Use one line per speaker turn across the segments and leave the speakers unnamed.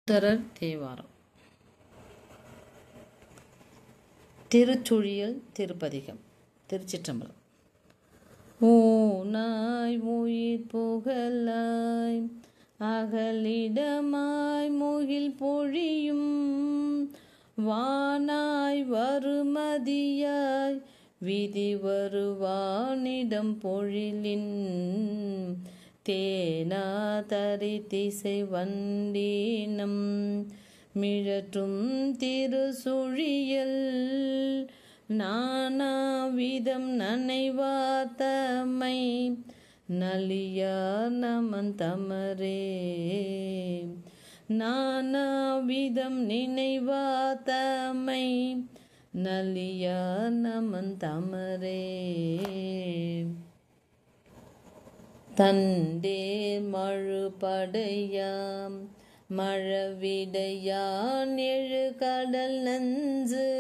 சுந்தரர் தேவாரம். திருச்சுழியல் திருப்பதிகம். திருச்சிற்றம்பலம். ஊனாய் உயிர் புகழாய் அகலிடமாய் முகில் பொழியும் வானாய் வருமதியாய் விதி வருவானிடம் பொழிலின் தேனா தரி திசை வண்டீனம் மிழற்றும் திருசுழியல் நானாவிதம் நனைவாத்தமை நலியார் நமன் தமரே. நானாவிதம் நினைவாத்தமை நலியார் நமன் தமரே. தண்டேர் மழுபடையாம் மழவிடையான் எழு கடல் நஞ்சு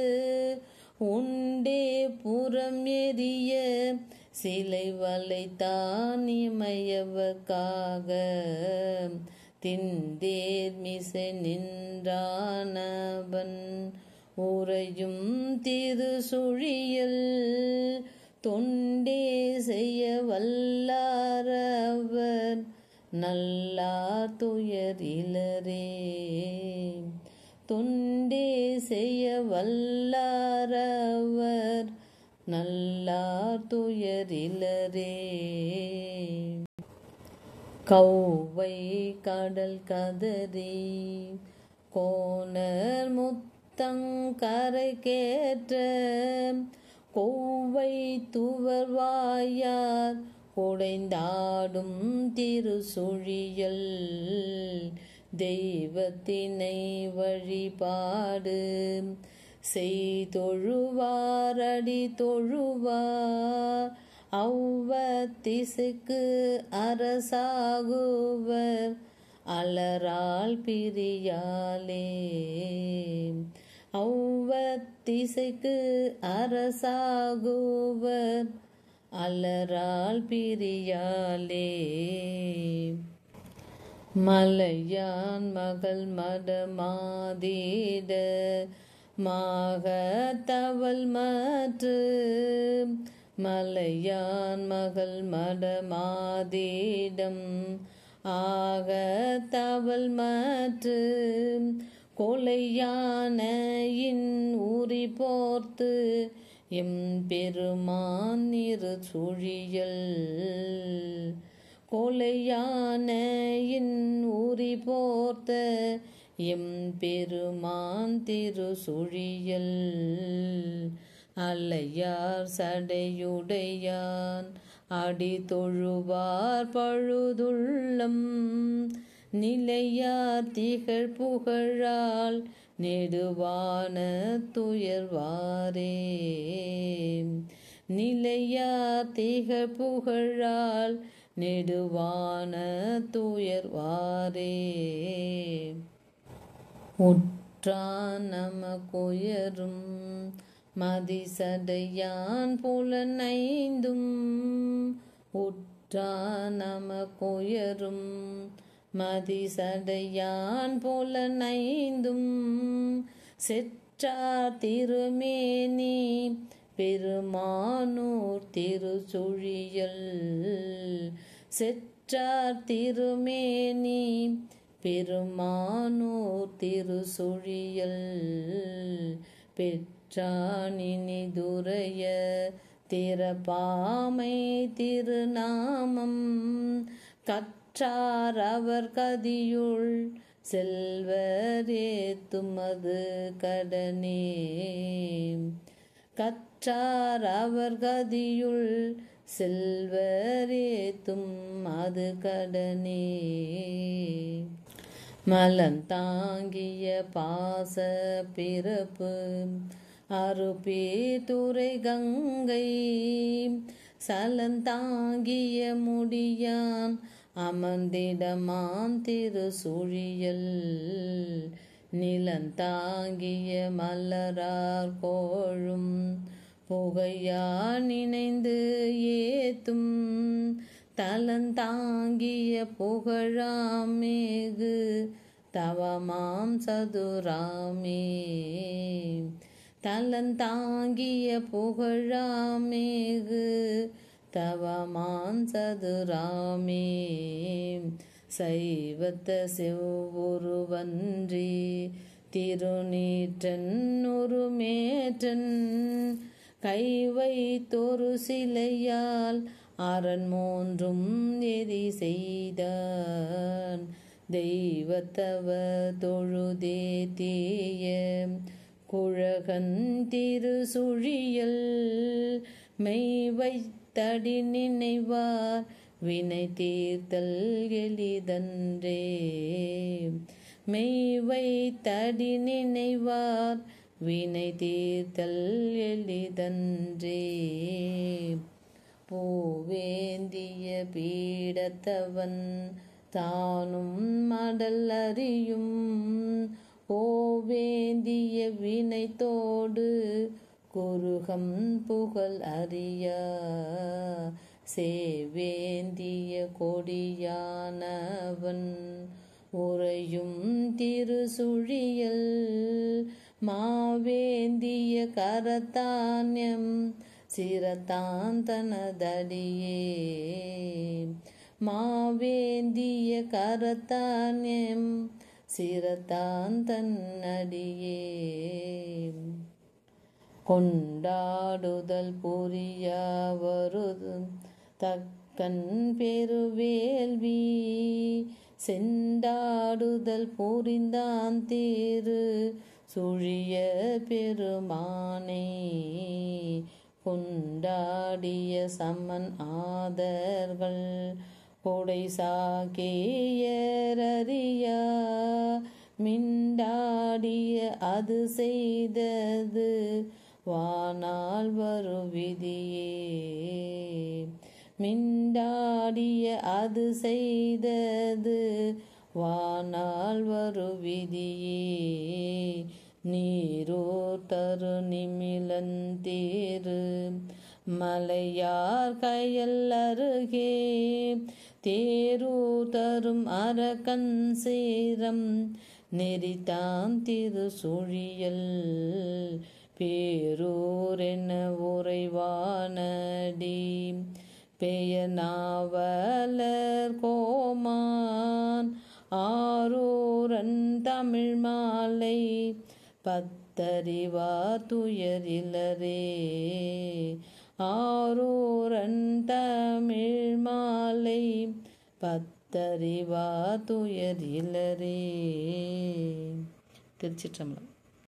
உண்டே புறம் எரிய சிலை வளைத்தான் இமையவர்க்காக திண்டேர் மிசை நின்றானவன் உறையும் திருசுழியல் தொண்டே செய்ய வல்லாரவர் நல்லார் துயர் இலரே. தொண்டே செய்ய வல்லாரவர் நல்லார் துயர் இலரே. கௌவை கடல் கதறி கோணர் முத்தங்கரை கேற்ற கொவ்வை துவர்வாயார் குடைந்தாடும் திருசுழியல் தெய்வத்தினை வழிபாடு செய்தொழுவாரடி தொழுவார் அவ்வத்திசைக்கு அரசாகுவர் அலரால் பிரியாலே. அவ்வத்திசைக்கு அரசாகுவர் அலரால் பிரியாலே. மலையான் மகள் மடமாதீட மாகத்தவள் மற்று மலையான் மகள் மடமாதீடம் ஆகத்தவள் மற்று கொலையானையின் ஊறி போர்த்து எம் பெருமான் இரு சுழியல். கொலையானையின் ஊறி போர்த்த எம் பெருமான் திருசுழியல். அல்லையார் சடையுடையான் அடி தொழுவார் பழுதுள்ளம் நிலையார் திகழ் புகழால் நெடுவான துயர்வாரே. நிலையார் திகழ் புகழால் நெடுவான துயர்வாரே. உற்றான் நமக்குயரும் மதிசடையான் புலனைந்தும் உற்றான் நமக்குயரும் மதிசடையான் புலனைந்தும் செற்றார் திருமேனி பெருமானூர் திருசுழியல். செற்றார் திருமேனி பெருமானூர் திருசுழியல். பெற்றானினி துரைய திறப்பாமை திருநாமம் கற்றார் அவர் கதியுள் செல்வர் ஏத்துமது கடனே. கற்றார் அவர் கதியுள் செல்வர் ஏத்தும் அது கடனே. மலந்தாங்கிய பாச பிறப்பு அருப்பே துறை கங்கை சலந்தாங்கிய முடியான் அமர்ந்திடமான் திருசுழியல். நிலந்தாங்கிய மலரார் கோழும் புகையான் நினைந்து ஏத்தும் தலந்தாங்கிய புகழாமேகு தவமாம் சதுராமே. தலந்தாங்கிய புகழாமேகு தவமான் சதுராமே. சைவத்த செவ்வுருவன்றி திருநீற்றன் உருமேற்றன் கைவைத்தொரு சிலையால் அரண் மூன்றும் எரி செய்தான். தெய்வத்தவ தொழுதே தீய குழகன் திரு சுழியல் மெய்வைத்தடி நினைவார் வினை தீர்த்தல் எளிதன்றே. மெய்வைத்தடி நினைவார் வினை தீர்த்தல் எளிதன்றே. பூவேந்திய பீடத்தவன் தானும் மடல் அறியும் ஓவேந்திய வினைத்தோடு குருகம் புகழ் அறியா. சேவேந்திய கொடியானவன் உறையும் திரு சுழியல் மாவேந்திய கரத்தான்யம் சிரத்தான் தனதடியே. மாவேந்திய கரத்தான்யம் சிரத்தான் தன்னடியே. கொண்டாடுதல் புரியா வருது தக்கன் பெருவேள்வி செண்டாடுதல் புரிந்தான் திரு சுழிய பெருமானே. கொண்டாடிய சமன் ஆதர்கள் கொடை சாக்கேயரறியா மிண்டாடிய அது செய்தது வானால் வரு விதியே. மிண்டாடிய அது செய்தது வானால் வரு விதியே. நீரூர் தரு நிமிலந்தேரு மலையார் கயல் அருகே தேரூர் தரும் அரக்கன் சேரம் நெறித்தான் திரு சுழியல் பேரூர் என உறைவானடி பெயர்நாவலர் கோமான் ஆரூரன் தமிழ் மாலை பத்தறிவார் துயர் இலரே. ஆரூரன் தமிழ் மாலை பத்தறிவார் துயர் இலரே. திருச்சிற்றம்பலம்.